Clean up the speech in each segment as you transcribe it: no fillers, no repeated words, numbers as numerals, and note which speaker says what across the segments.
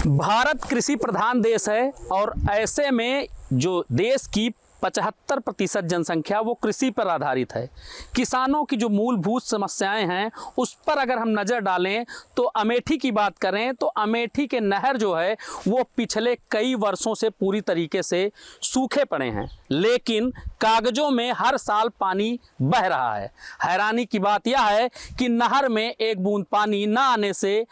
Speaker 1: भारत कृषि प्रधान देश है और ऐसे में जो देश की 75% जनसंख्या वो कृषि पर आधारित है। किसानों की जो मूलभूत समस्याएं हैं उस पर अगर हम नज़र डालें तो अमेठी की बात करें तो अमेठी के नहर जो है वो पिछले कई वर्षों से पूरी तरीके से सूखे पड़े हैं, लेकिन कागजों में हर साल पानी बह रहा है। हैरानी की बात यह है कि नहर में एक बूंद पानी न आने से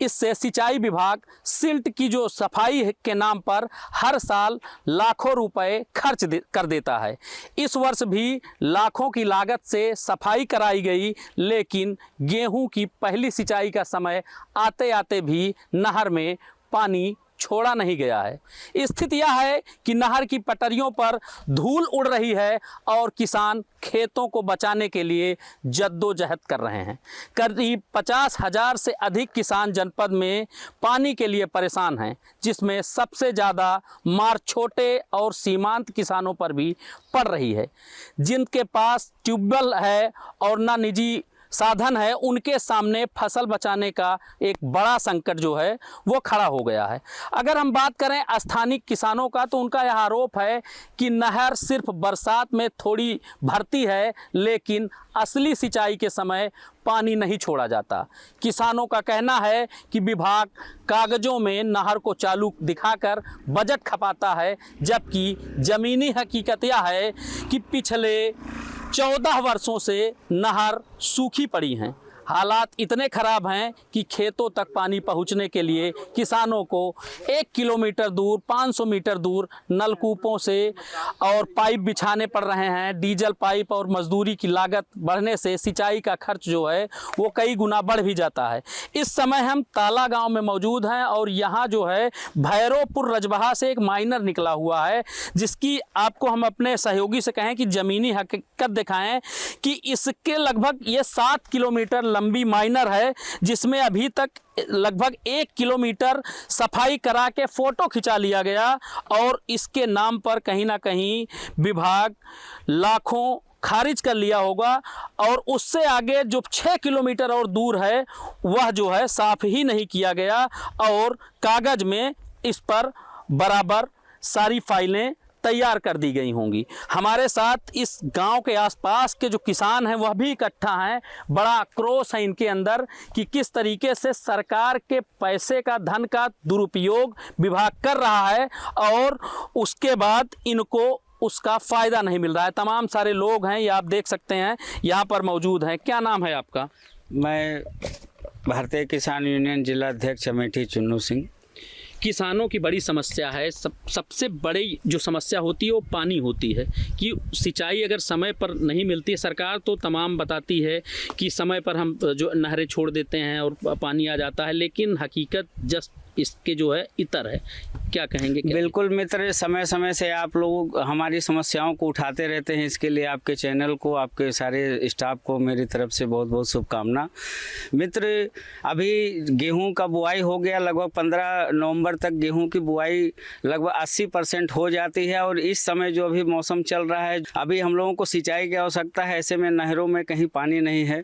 Speaker 1: इससे सिंचाई विभाग सिल्ट की जो सफाई के नाम पर हर साल लाखों रुपए खर्च कर देता है। इस वर्ष भी लाखों की लागत से सफाई कराई गई, लेकिन गेहूं की पहली सिंचाई का समय आते आते भी नहर में पानी छोड़ा नहीं गया है। स्थिति यह है कि नहर की पटरियों पर धूल उड़ रही है और किसान खेतों को बचाने के लिए जद्दोजहद कर रहे हैं। करीब 50,000 से अधिक किसान जनपद में पानी के लिए परेशान हैं, जिसमें सबसे ज़्यादा मार छोटे और सीमांत किसानों पर भी पड़ रही है। जिनके पास ट्यूबवेल है और ना निजी साधन है, उनके सामने फसल बचाने का एक बड़ा संकट जो है वो खड़ा हो गया है। अगर हम बात करें स्थानीय किसानों का तो उनका यह आरोप है कि नहर सिर्फ बरसात में थोड़ी भरती है, लेकिन असली सिंचाई के समय पानी नहीं छोड़ा जाता। किसानों का कहना है कि विभाग कागजों में नहर को चालू दिखाकर बजट खपाता है, जबकि ज़मीनी हकीकत यह है कि पिछले 14 वर्षों से नहर सूखी पड़ी हैं। हालात इतने ख़राब हैं कि खेतों तक पानी पहुंचने के लिए किसानों को 1 किलोमीटर दूर 500 मीटर दूर नलकूपों से और पाइप बिछाने पड़ रहे हैं। डीजल पाइप और मजदूरी की लागत बढ़ने से सिंचाई का खर्च जो है वो कई गुना बढ़ भी जाता है। इस समय हम ताला गांव में मौजूद हैं और यहाँ जो है भैरवपुर रजबहा से एक माइनर निकला हुआ है, जिसकी आपको हम अपने सहयोगी से कहें कि ज़मीनी हकीकत दिखाएं कि इसके लगभग ये 7 किलोमीटर लंबी माइनर है, जिसमें अभी तक लगभग 1 किलोमीटर सफाई करा के फ़ोटो खिंचा लिया गया और इसके नाम पर कहीं ना कहीं विभाग लाखों खारिज कर लिया होगा। और उससे आगे जो 6 किलोमीटर और दूर है वह जो है साफ ही नहीं किया गया और कागज़ में इस पर बराबर सारी फाइलें तैयार कर दी गई होंगी। हमारे साथ इस गांव के आसपास के जो किसान हैं वह भी इकट्ठा हैं। बड़ा आक्रोश है इनके अंदर कि किस तरीके से सरकार के पैसे का, धन का दुरुपयोग विभाग कर रहा है और उसके बाद इनको उसका फ़ायदा नहीं मिल रहा है। तमाम सारे लोग हैं, ये आप देख सकते हैं यहाँ पर मौजूद हैं। क्या नाम है आपका?
Speaker 2: मैं भारतीय किसान यूनियन जिला अध्यक्ष अमेठी चुन्नू सिंह।
Speaker 1: किसानों की बड़ी समस्या है, सबसे बड़ी जो समस्या होती है वो पानी होती है कि सिंचाई अगर समय पर नहीं मिलती है। सरकार तो तमाम बताती है कि समय पर हम जो नहरें छोड़ देते हैं और पानी आ जाता है, लेकिन हकीकत जस्ट इसके जो है इतर है। क्या कहेंगे?
Speaker 2: बिल्कुल मित्र, समय समय से आप लोग हमारी समस्याओं को उठाते रहते हैं, इसके लिए आपके चैनल को, आपके सारे स्टाफ को मेरी तरफ से बहुत बहुत शुभकामना। मित्र, अभी गेहूं का बुआई हो गया, लगभग 15 नवंबर तक गेहूं की बुआई लगभग 80% हो जाती है और इस समय जो अभी मौसम चल रहा है, अभी हम लोगों को सिंचाई की आवश्यकता है। ऐसे में नहरों में कहीं पानी नहीं है।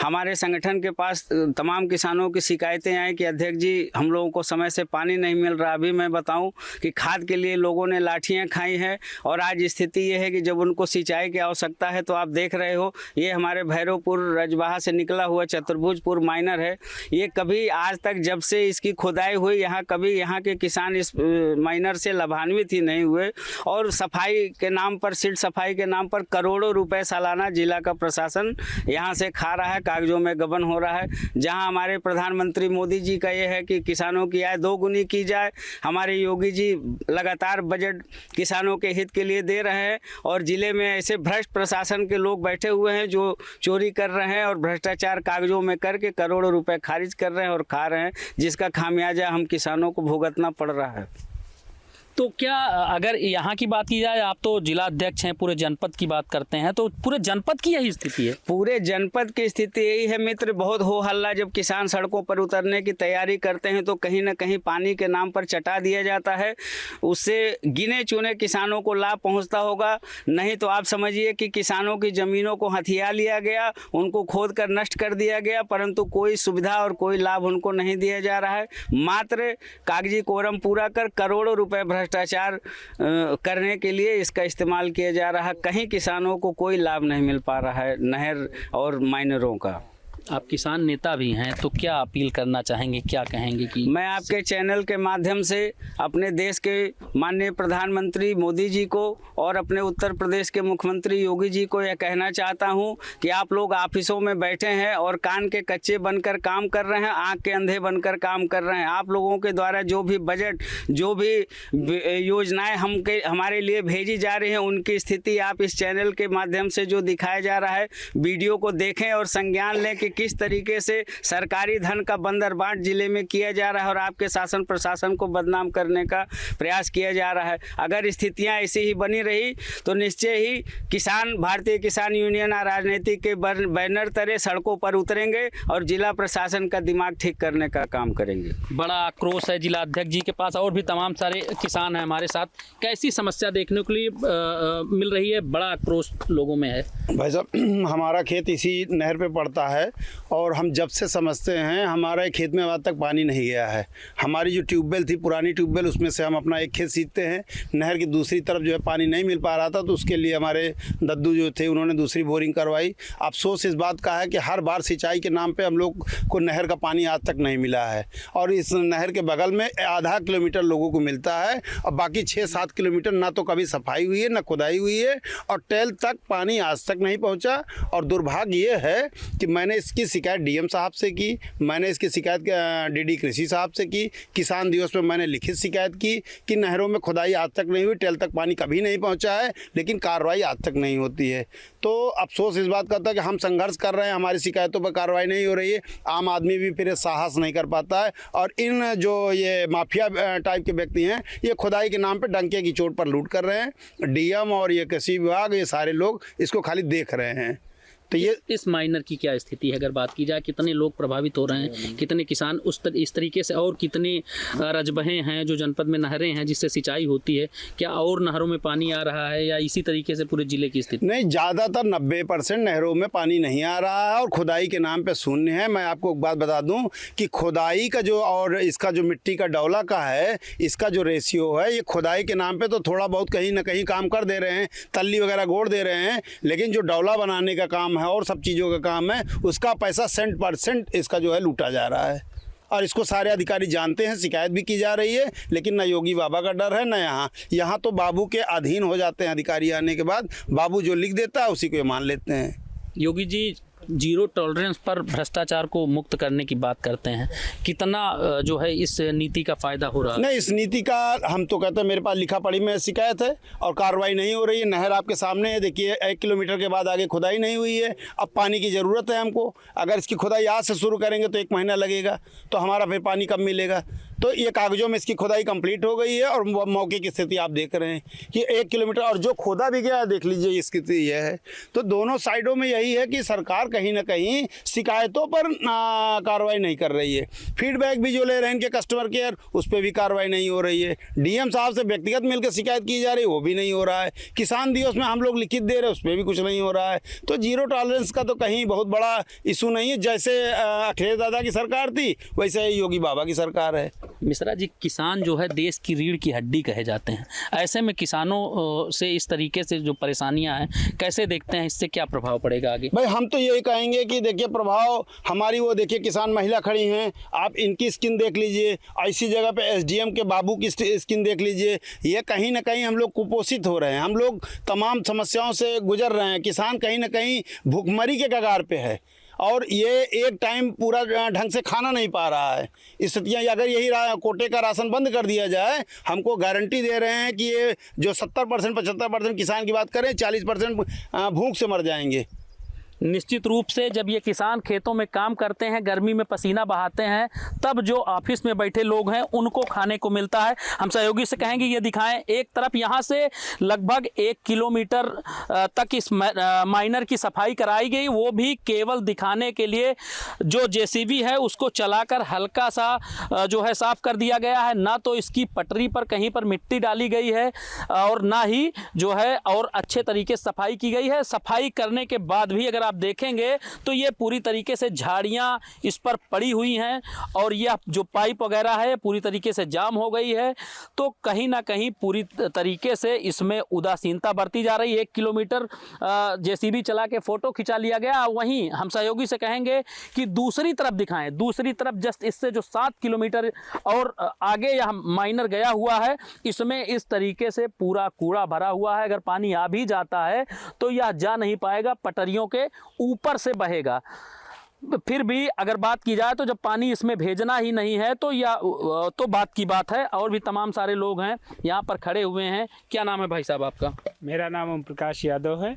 Speaker 2: हमारे संगठन के पास तमाम किसानों की शिकायतें आई कि अध्यक्ष जी, हम लोगों को समय से पानी नहीं मिल रहा। अभी मैं बताऊं कि खाद के लिए लोगों ने लाठियां खाई हैं और आज स्थिति ये है कि जब उनको सिंचाई की आवश्यकता है तो आप देख रहे हो, ये हमारे भैरवपुर रजबहा से निकला हुआ चतुर्भुजपुर माइनर है। ये कभी आज तक जब से इसकी खुदाई हुई, यहाँ कभी यहाँ के किसान इस माइनर से लाभान्वित ही नहीं हुए और सफाई के नाम पर, सिल्ट सफाई के नाम पर करोड़ों रुपए सालाना जिला का प्रशासन यहाँ से खा रहा है, कागजों में गबन हो रहा है। जहाँ हमारे प्रधानमंत्री मोदी जी का ये है कि किसानों की आय दोगुनी की जाए, हमारे योगी जी लगातार बजट किसानों के हित के लिए दे रहे हैं और ज़िले में ऐसे भ्रष्ट प्रशासन के लोग बैठे हुए हैं जो चोरी कर रहे हैं और भ्रष्टाचार कागजों में करके करोड़ों रुपए खारिज कर रहे हैं और खा रहे हैं, जिसका खामियाजा हम किसानों को भुगतना पड़ रहा है।
Speaker 1: तो क्या अगर यहाँ की बात की जाए, आप तो जिला अध्यक्ष हैं, पूरे जनपद की बात करते हैं, तो पूरे जनपद की यही स्थिति है?
Speaker 2: पूरे जनपद की स्थिति यही है मित्र। बहुत हो हल्ला, जब किसान सड़कों पर उतरने की तैयारी करते हैं तो कहीं ना कहीं पानी के नाम पर चटा दिया जाता है। उससे गिने चुने किसानों को लाभ पहुंचता होगा, नहीं तो आप समझिए कि किसानों की ज़मीनों को हथिया लिया गया, उनको खोद कर नष्ट कर दिया गया, परंतु कोई सुविधा और कोई लाभ उनको नहीं दिया जा रहा है। मात्र कागजी कोरम पूरा कर करोड़ों रुपए भ्रष्टाचार करने के लिए इसका इस्तेमाल किया जा रहा है। कहीं किसानों को कोई लाभ नहीं मिल पा रहा है नहर और माइनरों का।
Speaker 1: आप किसान नेता भी हैं, तो क्या अपील करना चाहेंगे, क्या कहेंगे? कि
Speaker 2: मैं आपके चैनल के माध्यम से अपने देश के माननीय प्रधानमंत्री मोदी जी को और अपने उत्तर प्रदेश के मुख्यमंत्री योगी जी को यह कहना चाहता हूं कि आप लोग ऑफिसों में बैठे हैं और कान के कच्चे बनकर काम कर रहे हैं, आंख के अंधे बनकर काम कर रहे हैं। आप लोगों के द्वारा जो भी बजट, जो भी योजनाएं हमारे लिए भेजी जा रही हैं, उनकी स्थिति आप इस चैनल के माध्यम से जो दिखाया जा रहा है, वीडियो को देखें और संज्ञान लें कि किस तरीके से सरकारी धन का बंदरबाट जिले में किया जा रहा है और आपके शासन प्रशासन को बदनाम करने का प्रयास किया जा रहा है। अगर स्थितियां ऐसी ही बनी रही तो निश्चय ही किसान, भारतीय किसान यूनियन राजनीति के बैनर तले सड़कों पर उतरेंगे और जिला प्रशासन का दिमाग ठीक करने का काम करेंगे।
Speaker 1: बड़ा आक्रोश है जिला अध्यक्ष जी के पास, और भी तमाम सारे किसान हैं हमारे साथ। कैसी समस्या देखने के लिए मिल रही है? बड़ा आक्रोश लोगों में है।
Speaker 3: भाई साहब, हमारा खेत इसी नहर पे पड़ता है और हम जब से समझते हैं हमारे खेत में आज तक पानी नहीं गया है। हमारी जो ट्यूबवेल थी, पुरानी ट्यूबवेल, उसमें से हम अपना एक खेत सींचते हैं। नहर की दूसरी तरफ जो है पानी नहीं मिल पा रहा था, तो उसके लिए हमारे दद्दू जो थे उन्होंने दूसरी बोरिंग करवाई। अफसोस इस बात का है कि हर बार सिंचाई के नाम पे हम लोग को नहर का पानी आज तक नहीं मिला है और इस नहर के बगल में आधा किलोमीटर लोगों को मिलता है और बाकी 6-7 किलोमीटर ना तो कभी सफाई हुई है, ना खुदाई हुई है और टेल तक पानी आज तक नहीं पहुँचा। और दुर्भाग्य ये है कि मैंने इसकी शिकायत डीएम साहब से की, मैंने इसकी शिकायत डीडी कृषि साहब से की, किसान दिवस में मैंने लिखित शिकायत की कि नहरों में खुदाई आज तक नहीं हुई, टेल तक पानी कभी नहीं पहुंचा है, लेकिन कार्रवाई आज तक नहीं होती है। तो अफसोस इस बात का था कि हम संघर्ष कर रहे हैं, हमारी शिकायतों पर कार्रवाई नहीं हो रही है। आम आदमी भी फिर साहस नहीं कर पाता है और इन जो ये माफिया टाइप के व्यक्ति हैं, ये खुदाई के नाम पर डंके की चोट पर लूट कर रहे हैं। डीएम और ये कृषि विभाग, ये सारे लोग इसको खाली देख रहे हैं। तो ये
Speaker 1: इस माइनर की क्या स्थिति है? अगर बात की जाए, कितने लोग प्रभावित हो रहे हैं, कितने किसान इस तरीके से, और कितने रजबहें हैं जो जनपद में नहरें हैं जिससे सिंचाई होती है? क्या और नहरों में पानी आ रहा है या इसी तरीके से पूरे जिले की स्थिति?
Speaker 3: नहीं, ज़्यादातर 90% नहरों में पानी नहीं आ रहा है और खुदाई के नाम पे शून्य है। मैं आपको एक बात बता दूं कि खुदाई का जो और इसका जो मिट्टी का डौला का है, इसका जो रेशियो है, ये खुदाई के नाम पे तो थोड़ा बहुत कहीं ना कहीं काम कर दे रहे हैं, तल्ली वगैरह गोड़ दे रहे हैं, लेकिन जो डौला बनाने का काम और सब चीज़ों का काम है, उसका पैसा 100% इसका जो है लूटा जा रहा है और इसको सारे अधिकारी जानते हैं। शिकायत भी की जा रही है, लेकिन न योगी बाबा का डर है, न यहाँ तो बाबू के अधीन हो जाते हैं अधिकारी आने के बाद। बाबू जो लिख देता है उसी को ये मान लेते हैं।
Speaker 1: योगी जी जीरो टॉलरेंस पर भ्रष्टाचार को मुक्त करने की बात करते हैं, कितना जो है इस नीति का फायदा हो रहा है?
Speaker 3: नहीं, इस नीति का हम तो कहते हैं, मेरे पास लिखा पढ़ी में शिकायत है और कार्रवाई नहीं हो रही है। नहर आपके सामने है, देखिए 1 किलोमीटर के बाद आगे खुदाई नहीं हुई है। अब पानी की ज़रूरत है हमको, अगर इसकी खुदाई आज से शुरू करेंगे तो 1 महीना लगेगा, तो हमारा फिर पानी कब मिलेगा? तो ये कागजों में इसकी खुदाई कंप्लीट हो गई है और मौके की स्थिति आप देख रहे हैं कि 1 किलोमीटर और जो खोदा भी गया, देख लीजिए इसकी स्थिति यह है। तो दोनों साइडों में यही है कि सरकार कहीं ना कहीं शिकायतों पर कार्रवाई नहीं कर रही है। फीडबैक भी जो ले रहे हैं इनके कस्टमर केयर, उस पर भी कार्रवाई नहीं हो रही है। डीएम साहब से व्यक्तिगत मिलकर शिकायत की जा रही है, वो भी नहीं हो रहा है। किसान दिवस में हम लोग लिखित दे रहे हैं, उस पर भी कुछ नहीं हो रहा है। तो जीरो टॉलरेंस का तो कहीं बहुत बड़ा इशू नहीं है। जैसे अखिलेश दादा की सरकार थी, वैसे योगी बाबा की सरकार है।
Speaker 1: मिश्रा जी, किसान जो है देश की रीढ़ की हड्डी कहे जाते हैं, ऐसे में किसानों से इस तरीके से जो परेशानियां हैं, कैसे देखते हैं, इससे क्या प्रभाव पड़ेगा आगे?
Speaker 3: भाई, हम तो यही कहेंगे कि देखिए प्रभाव हमारी, वो देखिए किसान महिला खड़ी हैं, आप इनकी स्किन देख लीजिए, ऐसी जगह पे एसडीएम के बाबू की स्किन देख लीजिए। ये कहीं ना कहीं हम लोग कुपोषित हो रहे हैं, हम लोग तमाम समस्याओं से गुजर रहे हैं। किसान कहीं ना कहीं भूखमरी के कगार पे है और ये एक टाइम पूरा ढंग से खाना नहीं पा रहा है। स्थितियाँ, अगर यही कोटे का राशन बंद कर दिया जाए, हमको गारंटी दे रहे हैं कि ये जो 70% 75% किसान की बात करें, 40% भूख से मर जाएंगे।
Speaker 1: निश्चित रूप से जब ये किसान खेतों में काम करते हैं, गर्मी में पसीना बहाते हैं, तब जो ऑफिस में बैठे लोग हैं उनको खाने को मिलता है। हम सहयोगी से कहेंगे ये दिखाएं। एक तरफ यहाँ से लगभग 1 किलोमीटर तक इस माइनर की सफाई कराई गई, वो भी केवल दिखाने के लिए। जो जेसीबी है उसको चलाकर हल्का सा जो है साफ कर दिया गया है, ना तो इसकी पटरी पर कहीं पर मिट्टी डाली गई है और ना ही जो है और अच्छे तरीके से सफाई की गई है। सफाई करने के बाद भी अगर आप देखेंगे तो ये पूरी तरीके से झाड़ियाँ इस पर पड़ी हुई हैं और यह जो पाइप वगैरह है पूरी तरीके से जाम हो गई है। तो कहीं ना कहीं पूरी तरीके से इसमें उदासीनता बरती जा रही है। 1 किलोमीटर जेसीबी चला के फ़ोटो खिंचा लिया गया। वहीं हम सहयोगी से कहेंगे कि दूसरी तरफ दिखाएं, दूसरी तरफ जस्ट इससे जो 7 किलोमीटर और आगे यह माइनर गया हुआ है, इसमें इस तरीके से पूरा कूड़ा भरा हुआ है। अगर पानी आ भी जाता है तो यह जा नहीं पाएगा, पटरियों के ऊपर से बहेगा। फिर भी अगर बात की जाए तो जब पानी इसमें भेजना ही नहीं है तो या तो बात की बात है। और भी तमाम सारे लोग हैं यहाँ पर खड़े हुए हैं। क्या नाम है भाई साहब आपका?
Speaker 4: मेरा नाम ओम प्रकाश यादव है।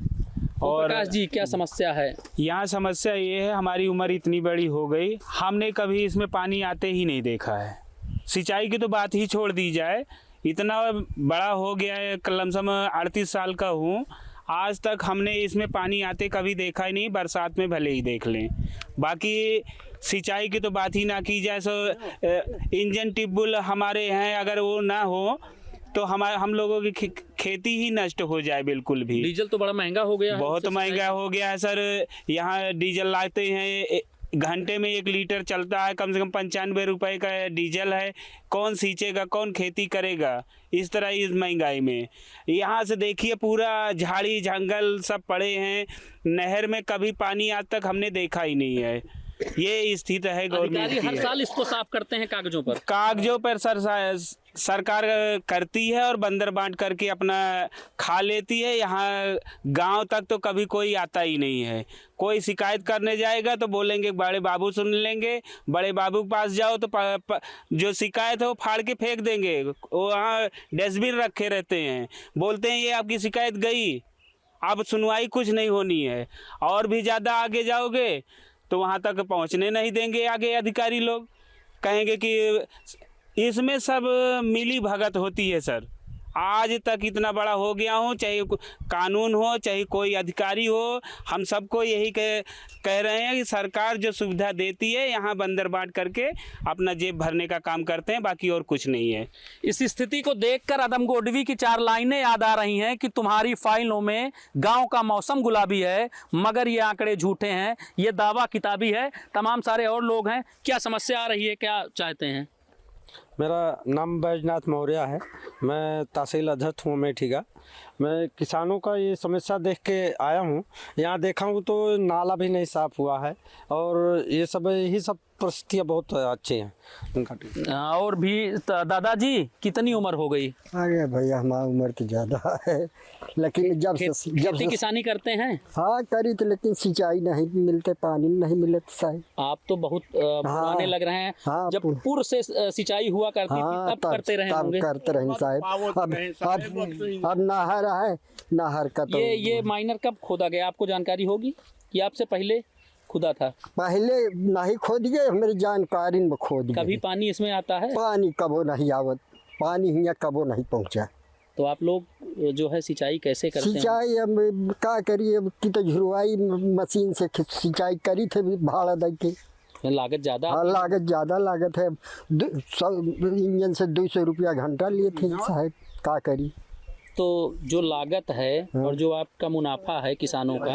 Speaker 1: और प्रकाश जी, क्या समस्या है?
Speaker 4: यहाँ समस्या ये है, हमारी उम्र इतनी बड़ी हो गई, हमने कभी इसमें पानी आते ही नहीं देखा है। सिंचाई की तो बात ही छोड़ दी जाए, इतना बड़ा हो गया है, लमसम 38 साल का हूँ, आज तक हमने इसमें पानी आते कभी देखा ही नहीं। बरसात में भले ही देख लें, बाकी सिंचाई की तो बात ही ना की जाए। सो इंजन ट्यूबवेल हमारे हैं, अगर वो ना हो तो हम लोगों की खेती ही नष्ट हो जाए बिल्कुल भी।
Speaker 1: डीजल तो बड़ा महंगा हो गया है।
Speaker 4: बहुत महंगा हो गया है सर। यहाँ डीजल लाते हैं, घंटे में 1 लीटर चलता है, कम से कम 95 रुपए का डीजल है। कौन सींचेगा, कौन खेती करेगा इस तरह इस महंगाई में? यहाँ से देखिए पूरा झाड़ी जंगल सब पड़े हैं, नहर में कभी पानी आज तक हमने देखा ही नहीं है। ये स्थिति है गवर्नमेंट की।
Speaker 1: हर साल इसको साफ करते हैं
Speaker 4: कागजों पर सरकार करती है और बंदर बांट करके अपना खा लेती है। यहाँ गांव तक तो कभी कोई आता ही नहीं है। कोई शिकायत करने जाएगा तो बोलेंगे बड़े बाबू सुन लेंगे, बड़े बाबू के पास जाओ तो जो शिकायत है वो फाड़ के फेंक देंगे। वो वहाँ डस्टबिन रखे रहते हैं, बोलते हैं ये आपकी शिकायत गई, अब सुनवाई कुछ नहीं होनी है। और भी ज़्यादा आगे जाओगे तो वहाँ तक पहुँचने नहीं देंगे आगे अधिकारी लोग, कहेंगे कि इसमें सब मिली भगत होती है सर। आज तक इतना बड़ा हो गया हूँ, चाहे कानून हो चाहे कोई अधिकारी हो, हम सबको यही कह रहे हैं कि सरकार जो सुविधा देती है यहाँ बंदर बांट करके अपना जेब भरने का काम करते हैं, बाकी और कुछ नहीं है।
Speaker 1: इस स्थिति को देखकर आदम गोडवी की 4 लाइनें याद आ रही हैं कि तुम्हारी फाइलों में गांव का मौसम गुलाबी है, मगर ये आंकड़े झूठे हैं, ये दावा किताबी है। तमाम सारे और लोग हैं। क्या समस्या आ रही है, क्या चाहते हैं?
Speaker 5: मेरा नाम बैजनाथ मौर्य है, मैं तहसील अध्यक्ष हूँ अमेठी का। मैं किसानों का ये समस्या देख के आया हूँ। यहाँ देखा हूँ तो नाला भी नहीं साफ़ हुआ है और ये सब यही सब परिस्थितियाँ बहुत अच्छी हैं उनका।
Speaker 1: और भी दादाजी, कितनी उम्र हो गई?
Speaker 6: अरे भैया हमारी उम्र तो ज़्यादा है, लेकिन जब
Speaker 1: खेती किसानी करते हैं?
Speaker 6: हाँ करी तो, लेकिन सिंचाई नहीं मिलते, पानी नहीं मिले तो साहब।
Speaker 1: आप तो बहुत पुराने लग रहे हैं।
Speaker 6: हाँ,
Speaker 1: जब पूर्व से सिंचाई हुआ करती थी तब करते रहे होंगे।
Speaker 6: करते रहे साहब। अब नहर है, नहर का तो
Speaker 1: ये माइनर कब खोदा गया, आपको जानकारी होगी कि आपसे पहले खुदा था?
Speaker 6: पहले नहीं खोद गए, मेरी जानकारी में खोद गए।
Speaker 1: कभी पानी इसमें आता है?
Speaker 6: पानी कबो नहीं आवत, पानी यहाँ कबो नहीं पहुँचा।
Speaker 1: तो आप लोग जो है सिंचाई कैसे करते हैं?
Speaker 6: सिंचाई अब क्या करिए, अब की तो झुरवाई मशीन से सिंचाई करी थे भाड़ा दे के।
Speaker 1: लागत ज़्यादा?
Speaker 6: हाँ लागत ज़्यादा लागत है। इंजन से 200 रुपया घंटा लिए थे साहब, क्या करी।
Speaker 1: तो जो लागत है और जो आपका मुनाफा है किसानों का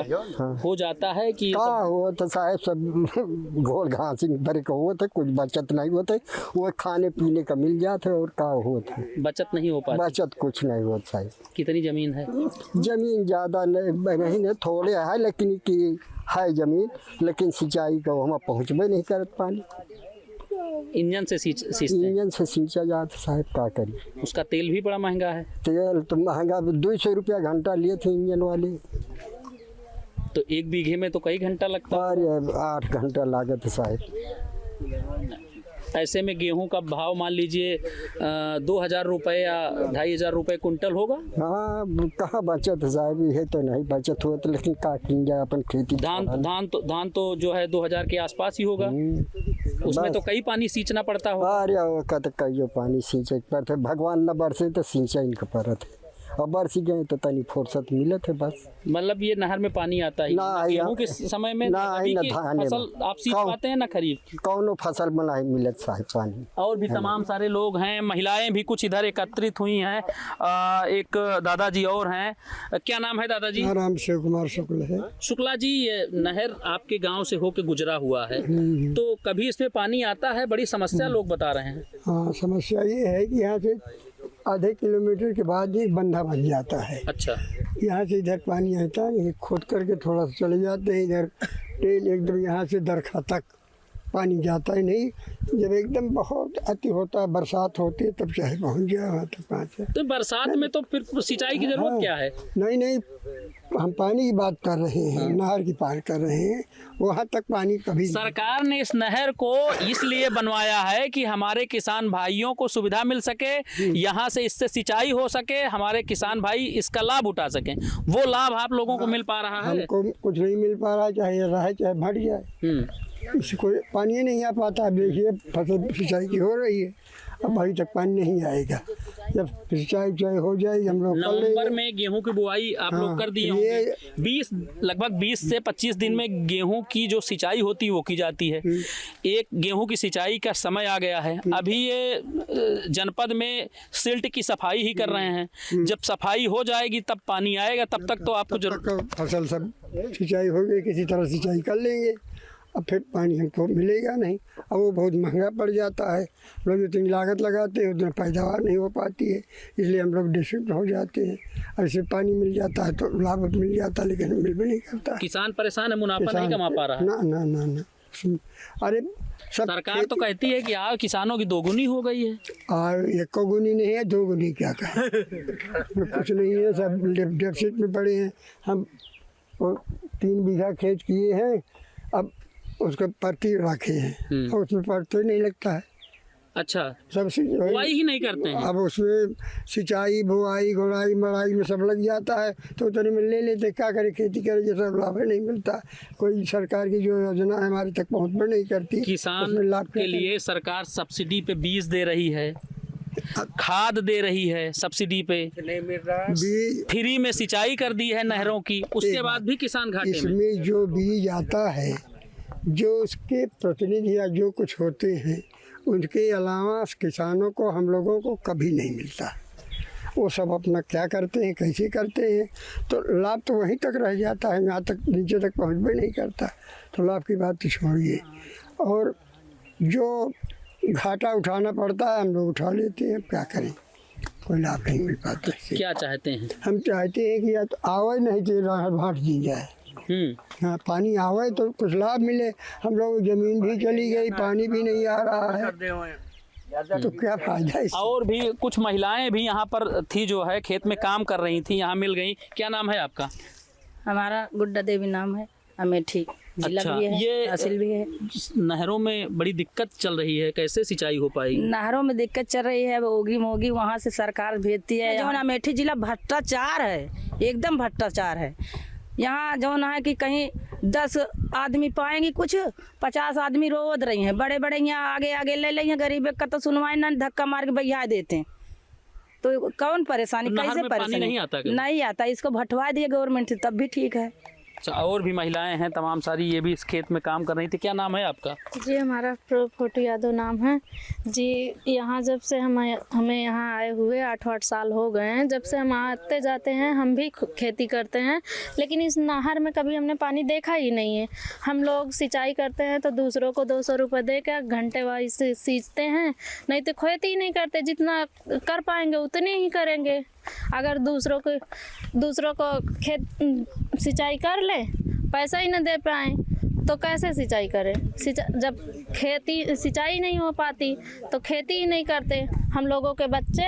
Speaker 1: हो जाता है कि
Speaker 6: क्या हो तो साहब सब घोल घासी भर के होते, कुछ बचत नहीं होते, वो खाने पीने का मिल जाते और क्या होता,
Speaker 1: बचत नहीं हो पाती।
Speaker 6: बचत कुछ नहीं होता साहब।
Speaker 1: कितनी ज़मीन है?
Speaker 6: ज़मीन ज़्यादा नहीं, थोड़े है, लेकिन की है ज़मीन, लेकिन सिंचाई का हम पहुँचबे नहीं करत पानी।
Speaker 1: इंजन से सींचते हैं?
Speaker 6: इंजन से सींचा जाता साहब, क्या करिए।
Speaker 1: उसका तेल भी बड़ा महंगा है।
Speaker 6: तेल तो महंगा, 200 रुपया घंटा लिए थे इंजन वाले।
Speaker 1: तो 1 बीघे में तो कई घंटा लगता है।
Speaker 6: अरे 8 घंटा लागत है साहब।
Speaker 1: ऐसे में गेहूं का भाव मान लीजिए 2,000 रुपये या 2,500 रुपये कुंटल होगा।
Speaker 6: हाँ कहाँ बचत साहब, है तो नहीं बचत हो तो, लेकिन का किन जाए अपन खेती।
Speaker 1: धान तो जो है 2,000 के आसपास ही होगा। उसमें तो कई पानी सींचना पड़ता होगा।
Speaker 6: अरे तो कई पानी सींचे पड़ते, भगवान न बरसे तो सिंचाई इनका पड़त है, और बरसी गए तो तनी फुर्सत मिलत है बस।
Speaker 1: मतलब ये नहर में पानी आता है
Speaker 6: ना,
Speaker 1: गेहूं के समय में
Speaker 6: ना,
Speaker 1: अभी
Speaker 6: ना,
Speaker 1: की
Speaker 6: धान में।
Speaker 1: फसल आप सींच पाते हैं ना खरीफ की?
Speaker 6: कौनो फसल में नहीं मिलत साहब पानी।
Speaker 1: और भी तमाम सारे लोग हैं, महिलाएं भी कुछ इधर एकत्रित हुई हैं। एक दादाजी और हैं। क्या नाम है दादाजी?
Speaker 7: नाम शिव कुमार शुक्ल है।
Speaker 1: शुक्ला जी, ये नहर आपके गांव से होके गुजरा हुआ है, तो कभी इसमें पानी आता है? बड़ी समस्या लोग बता रहे हैं।
Speaker 7: हाँ, समस्या ये है कि यहाँ से आधे किलोमीटर के बाद एक बंधा बन जाता है।
Speaker 1: अच्छा।
Speaker 7: यहाँ से इधर पानी आता है, खोद करके थोड़ा सा चले जाते हैं इधर टेल, एकदम यहाँ से दरखा तक पानी जाता ही नहीं। जब एकदम बहुत अति होता है, बरसात होती है, तब चाहे पहुँच जाए वहाँ तक पाँच।
Speaker 1: तो बरसात में तो फिर सिंचाई की जरूरत क्या है?
Speaker 7: नहीं, हम पानी की बात कर रहे हैं, नहर की बात कर रहे हैं, वहाँ तक पानी कभी।
Speaker 1: सरकार ने इस नहर को इसलिए बनवाया है कि हमारे किसान भाइयों को सुविधा मिल सके, यहाँ से इससे सिंचाई हो सके, हमारे किसान भाई इसका लाभ उठा सकें। वो लाभ आप लोगों को मिल पा रहा है?
Speaker 7: हमको कुछ नहीं मिल पा रहा, चाहे रहे चाहे भट जाए, इसको पानी नहीं आ पाता। अब देखिए फसल सिंचाई की हो रही है, अब अभी तक पानी नहीं आएगा। जब सिंचाई हो जाएगी हम लोग
Speaker 1: नवंबर में गेहूं की बुआई आप लोग कर दिए होंगे। लगभग 20 से 25 दिन में गेहूं की जो सिंचाई होती है वो की जाती है। एक गेहूं की सिंचाई का समय आ गया है। अभी ये जनपद में सिल्ट की सफाई ही कर रहे हैं। जब सफाई हो जाएगी तब पानी आएगा, तब तक तो आपको
Speaker 7: फसल सब सिंचाई हो गई, किसी तरह सिंचाई कर लेंगे। अब फिर पानी हमको मिलेगा नहीं, अब वो बहुत महंगा पड़ जाता है। लोग जितनी लागत लगाते हैं उतना पैदावार नहीं हो पाती है, इसलिए हम लोग डिस्ट्रिक्ट हो जाते हैं। ऐसे पानी मिल जाता है तो लाभ मिल जाता है, लेकिन मिल भी नहीं करता।
Speaker 1: किसान परेशान है, मुनाफा नहीं कमा पा रहा है।
Speaker 7: ना। अरे
Speaker 1: सरकार तो कहती है कि आओ किसानों की दोगुनी हो गई है।
Speaker 7: और एक गुनी नहीं है, दो गुनी क्या कहें। कुछ नहीं है, सब डेफिसिट में पड़े हैं। हम 3 बीघा खेत किए हैं, अब उसको परती रखे हैं और उसमें परते नहीं लगता है।
Speaker 1: अच्छा,
Speaker 7: सब
Speaker 1: बुआई ही नहीं करते हैं।
Speaker 7: अब उसमें सिंचाई, बुआई, गोड़ाई, मड़ाई में सब लग जाता है, तो उतने में ले लेते, क्या करें, खेती करें, जैसा लाभ नहीं मिलता। कोई सरकार की जो योजना है हमारे तक पहुँच भी नहीं करती।
Speaker 1: किसान के लिए सरकार सब्सिडी पे बीज दे रही है, खाद दे रही है, सब्सिडी पे बीज फ्री में सिंचाई कर दी है नहरों की, उसके बाद भी किसान घाटे में।
Speaker 7: इसमें जो बीज आता है, जो उसके प्रतिनिधि या जो कुछ होते हैं, उनके अलावा किसानों को, हम लोगों को कभी नहीं मिलता। वो सब अपना क्या करते हैं, कैसे करते हैं, तो लाभ तो वहीं तक रह जाता है, यहाँ तक नीचे तक पहुँच भी नहीं करता। तो लाभ की बात तो छोड़िए, और जो घाटा उठाना पड़ता है हम लोग उठा लेते हैं। क्या करें, कोई लाभ नहीं मिल पाता।
Speaker 1: क्या चाहते हैं?
Speaker 7: हम चाहते हैं कि या तो आवे, नहीं तो राह भाट दी जाए। हाँ, पानी आवे तो कुछ लाभ मिले। हम लोग जमीन भी चली गई, पानी भी नहीं आ रहा है, तो क्या फायदा है।
Speaker 1: और भी कुछ महिलाएं भी यहाँ पर थी, जो है खेत में काम कर रही थी, यहाँ मिल गई। क्या नाम है आपका?
Speaker 8: हमारा गुड्डा देवी नाम है, अमेठी जिला भी है,
Speaker 1: ये
Speaker 8: तहसील भी है।
Speaker 1: नहरों में बड़ी दिक्कत चल रही है, कैसे सिंचाई हो पाएगी?
Speaker 8: नहरों में दिक्कत चल रही है, ओगी मोगी वहाँ से सरकार भेजती है। जो अमेठी जिला भ्रष्टाचार है, एकदम भ्रष्टाचार है। यहाँ जो है कि कहीं 10 आदमी पाएंगे, कुछ 50 आदमी रोद रही हैं, बड़े बड़े यहाँ आगे आगे ले लें, गरीब का तो सुनवाई ना, धक्का मार के भैया देते हैं। तो कौन परेशानी, कैसे परेशानी? नहीं आता, इसको भटवा दिए गवर्नमेंट, तब भी ठीक है।
Speaker 1: अच्छा, और भी महिलाएं हैं तमाम सारी, ये भी इस खेत में काम कर रही थी। क्या नाम है आपका?
Speaker 9: जी, हमारा फोटो यादव नाम है जी। यहाँ जब से हमें यहाँ आए हुए 8 साल हो गए हैं। जब से हम आते जाते हैं, हम भी खेती करते हैं, लेकिन इस नहर में कभी हमने पानी देखा ही नहीं है। हम लोग सिंचाई करते हैं तो दूसरों को 200 रुपये दे कर घंटे वाइज से सींचते हैं, नहीं तो खेती ही नहीं करते। जितना कर पाएंगे उतने ही करेंगे। अगर दूसरों को खेत सिंचाई कर ले, पैसा ही न दे पाएँ तो कैसे सिंचाई करें? जब खेती सिंचाई नहीं हो पाती तो खेती ही नहीं करते। हम लोगों के बच्चे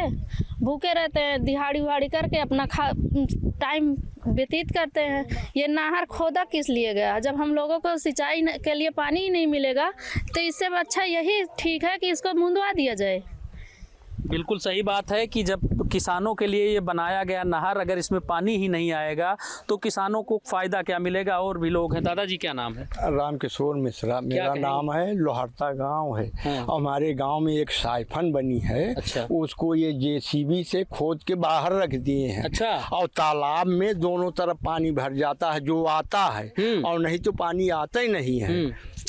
Speaker 9: भूखे रहते हैं, दिहाड़ी उहाड़ी करके अपना टाइम व्यतीत करते हैं। ये नहर खोदा किस लिए गया? जब हम लोगों को सिंचाई के लिए पानी ही नहीं मिलेगा तो इससे अच्छा यही ठीक है कि इसको मुंदवा दिया जाए।
Speaker 1: बिल्कुल सही बात है कि जब किसानों के लिए ये बनाया गया नहर, अगर इसमें पानी ही नहीं आएगा तो किसानों को फ़ायदा क्या मिलेगा? और भी लोग हैं। दादाजी क्या नाम है?
Speaker 10: रामकिशोर मिश्रा मेरा नाम है। लोहरता गांव है। हमारे गांव में एक साइफन बनी है।
Speaker 1: अच्छा।
Speaker 10: उसको ये जेसीबी से खोद के बाहर रख दिए हैं।
Speaker 1: अच्छा।
Speaker 10: और तालाब में दोनों तरफ पानी भर जाता है जो आता है, और नहीं तो पानी आता ही नहीं है।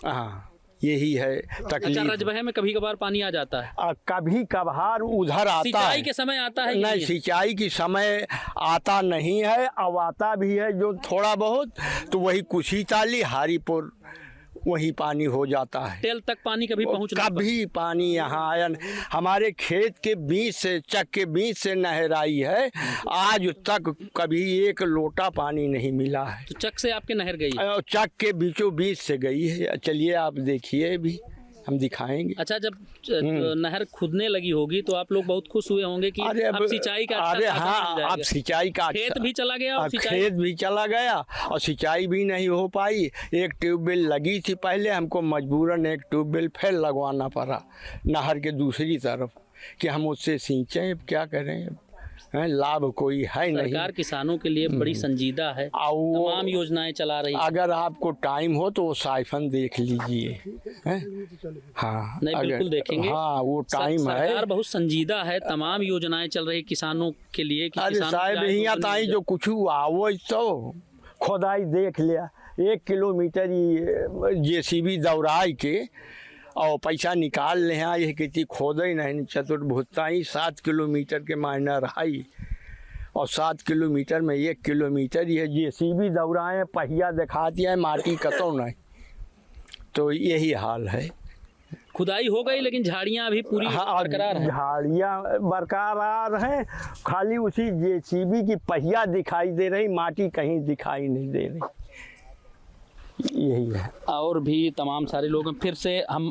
Speaker 10: हाँ, यही है तकलीफ।
Speaker 1: अच्छा, रजबहे में कभी कभार पानी आ जाता है?
Speaker 10: कभी कभार उधर आता है।
Speaker 1: सिंचाई के समय आता है?
Speaker 10: नहीं, सिंचाई के समय आता नहीं है। अब आता भी है जो थोड़ा बहुत, तो वही कुशी ताली हारीपुर वही पानी हो जाता है।
Speaker 1: टेल तक पानी कभी पहुँच?
Speaker 10: कभी पानी यहाँ आया। हमारे खेत के बीच से, चक के बीच से नहर आई है, आज तक कभी एक लोटा पानी नहीं मिला है।
Speaker 1: तो चक से आपके नहर गई?
Speaker 10: चक के बीचों बीच से गई है। चलिए आप देखिए, भी हम दिखाएंगे।
Speaker 1: अच्छा, जब नहर खुदने लगी होगी तो आप लोग बहुत खुश हुए होंगे कि अब सिंचाई का
Speaker 10: अरे हाँ, अब सिंचाई का
Speaker 1: खेत भी चला गया और
Speaker 10: खेत भी चला गया और सिंचाई भी नहीं हो पाई। एक ट्यूबवेल लगी थी पहले, हमको मजबूरन एक ट्यूबवेल फिर लगवाना पड़ा नहर के दूसरी तरफ कि हम उससे सींचें। क्या करें, लाभ कोई है नहीं।
Speaker 1: सरकार किसानों के लिए बड़ी संजीदा है, तमाम योजनाएं चला रही है।
Speaker 10: अगर आपको टाइम हो तो वो साइफन देख लीजिए। हाँ,
Speaker 1: नहीं, बिल्कुल देखेंगे।
Speaker 10: हाँ, वो टाइम है।
Speaker 1: सरकार बहुत संजीदा है, तमाम योजनाएं चल रही किसानों के लिए।
Speaker 10: अरे साहब, यहाँ ताई जो कुछ आवो तो खोदाई देख लिया, 1 किलोमीटर जेसीबी दौड़ाई के और पैसा निकाल ले। हाँ, ये किसी खोदे ही नहीं, चतुर्भुजता ही 7 किलोमीटर के मायना रहाई, और 7 किलोमीटर में 1 किलोमीटर ये जेसीबी दौड़ाए, पहिया दिखाती है, माटी कतो नहीं। तो यही हाल है।
Speaker 1: खुदाई हो गई लेकिन झाड़ियाँ अभी पूरी बरकरार हैं।
Speaker 10: झाड़ियाँ बरकरार हैं, खाली उसी जेसीबी की पहिया दिखाई दे रही, माटी कहीं दिखाई नहीं दे रही। यही है।
Speaker 1: और भी तमाम सारे लोग हैं। फिर से हम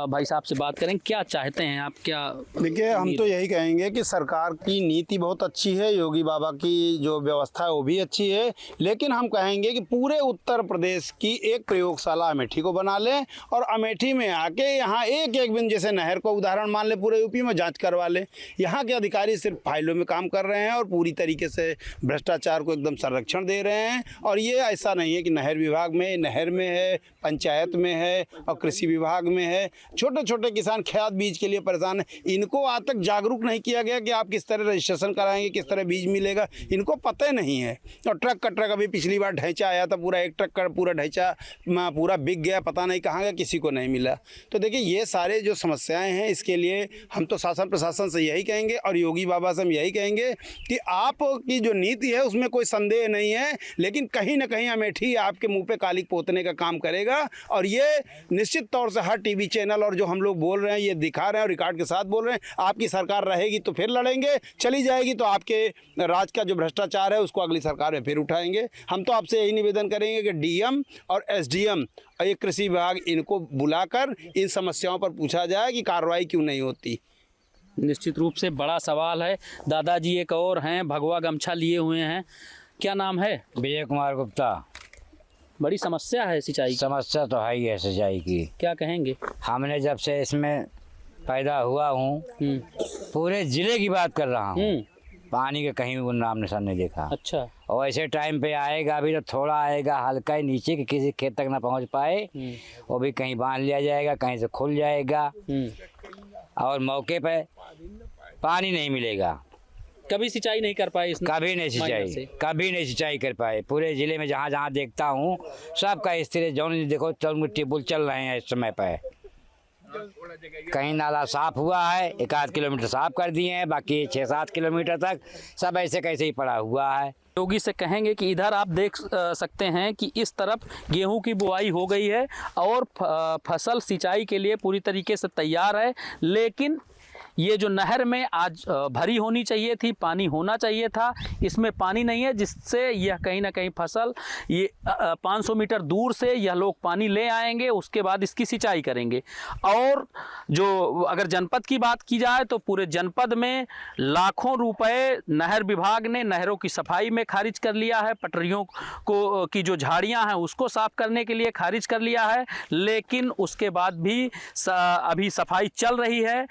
Speaker 1: भाई साहब से बात करें, क्या चाहते हैं आप? क्या
Speaker 3: देखिए, हम तो यही कहेंगे कि सरकार की नीति बहुत अच्छी है, योगी बाबा की जो व्यवस्था है वो भी अच्छी है, लेकिन हम कहेंगे कि पूरे उत्तर प्रदेश की एक प्रयोगशाला अमेठी को बना लें और अमेठी में आके यहाँ एक एक बिन, जैसे नहर को उदाहरण मान ले, पूरे यूपी में जाँच करवा लें। यहाँ के अधिकारी सिर्फ फाइलों में काम कर रहे हैं और पूरी तरीके से भ्रष्टाचार को एकदम संरक्षण दे रहे हैं। और ये ऐसा नहीं है कि नहर विभाग में, नहर में है, पंचायत में है और कृषि विभाग में है। छोटे छोटे किसान खेत बीज के लिए परेशान है, इनको आज तक जागरूक नहीं किया गया कि आप किस तरह रजिस्ट्रेशन कराएंगे, किस तरह बीज मिलेगा, इनको पता ही नहीं है। और ट्रक का ट्रक, अभी पिछली बार ढैंचा आया था, पूरा एक ट्रक का पूरा ढैंचा पूरा बिक गया, पता नहीं कहाँ गया, किसी को नहीं मिला। तो देखिए, ये सारे जो समस्याएं हैं, इसके लिए हम तो शासन प्रशासन से यही कहेंगे और योगी बाबा से हम यही कहेंगे कि आपकी जो नीति है उसमें कोई संदेह नहीं है, लेकिन कहीं ना कहीं अमेठी आपके मुंह पे कालिक पोतने का काम करेगा। और ये निश्चित तौर से हर टीवी चैनल और जो हम लोग बोल रहे हैं, ये दिखा रहे हैं और रिकॉर्ड के साथ बोल रहे हैं। आपकी सरकार रहेगी तो फिर लड़ेंगे, चली जाएगी तो आपके राज का जो भ्रष्टाचार है उसको अगली सरकार में फिर उठाएंगे। हम तो आपसे यही निवेदन करेंगे कि डीएम और एसडीएम और ये कृषि विभाग, इनको बुलाकर इन समस्याओं पर पूछा जाए कि कार्रवाई क्यों नहीं होती।
Speaker 1: निश्चित रूप से बड़ा सवाल है। दादाजी एक और हैं, भगवा गमछा लिए हुए हैं, क्या नाम है?
Speaker 11: विजय कुमार गुप्ता।
Speaker 1: बड़ी समस्या है सिंचाई?
Speaker 11: समस्या तो है ही है सिंचाई की।
Speaker 1: क्या कहेंगे?
Speaker 11: हमने जब से इसमें पैदा हुआ हूँ, पूरे जिले की बात कर रहा हूँ, पानी के कहीं भी नाम निशान नहीं देखा।
Speaker 1: अच्छा।
Speaker 11: और ऐसे टाइम पे आएगा अभी तो थोड़ा आएगा, हल्का ही नीचे कि किसी खेत तक ना पहुँच पाए, वो भी कहीं बांध लिया जाएगा, कहीं से खुल जाएगा और मौके पे पानी नहीं मिलेगा।
Speaker 1: कभी सिंचाई नहीं कर पाए इसमें?
Speaker 11: कभी नहीं सिंचाई कर पाए। पूरे जिले में जहाँ जहाँ देखता हूँ सबका स्थिति जो देखो, ट्यूबवेल चल रहे हैं इस समय पर। कहीं नाला साफ हुआ है, 1-8 किलोमीटर साफ कर दिए हैं, बाकी 6-7 किलोमीटर तक सब ऐसे कैसे ही पड़ा हुआ है।
Speaker 1: योगी से कहेंगे कि इधर आप देख सकते हैं कि इस तरफ गेहूं की बुआई हो गई है और फसल सिंचाई के लिए पूरी तरीके से तैयार है, लेकिन ये जो नहर में आज भरी होनी चाहिए थी, पानी होना चाहिए था, इसमें पानी नहीं है, जिससे यह कहीं ना कहीं फसल ये 500 मीटर दूर से यह लोग पानी ले आएंगे, उसके बाद इसकी सिंचाई करेंगे। और जो अगर जनपद की बात की जाए तो पूरे जनपद में लाखों रुपए नहर विभाग ने नहरों की सफाई में खारिज कर लिया है, पटरियों को की जो झाड़ियां हैं उसको साफ करने के लिए खारिज कर लिया है, लेकिन उसके बाद भी अभी सफाई चल रही है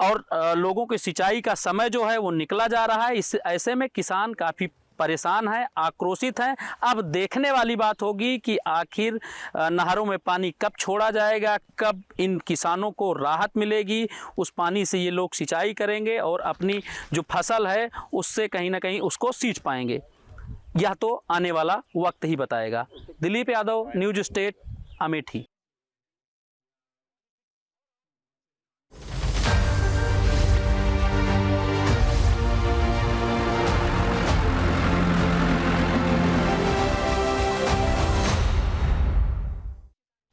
Speaker 1: और लोगों की सिंचाई का समय जो है वो निकला जा रहा है। इस ऐसे में किसान काफ़ी परेशान है, आक्रोशित हैं। अब देखने वाली बात होगी कि आखिर नहरों में पानी कब छोड़ा जाएगा, कब इन किसानों को राहत मिलेगी, उस पानी से ये लोग सिंचाई करेंगे और अपनी जो फसल है उससे कहीं ना कहीं उसको सींच पाएंगे। यह तो आने वाला वक्त ही बताएगा। Dilip Yadav, news state, Amethi.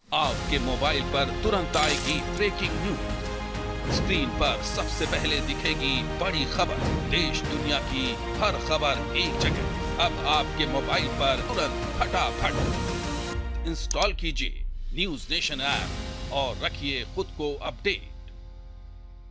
Speaker 12: आपके मोबाइल पर तुरंत आएगी ब्रेकिंग न्यूज। स्क्रीन पर सबसे पहले दिखेगी बड़ी खबर, देश दुनिया की हर खबर एक जगह। अब आपके मोबाइल पर तुरंत फटाफट इंस्टॉल कीजिए न्यूज नेशन ऐप और रखिए खुद को अपडेट।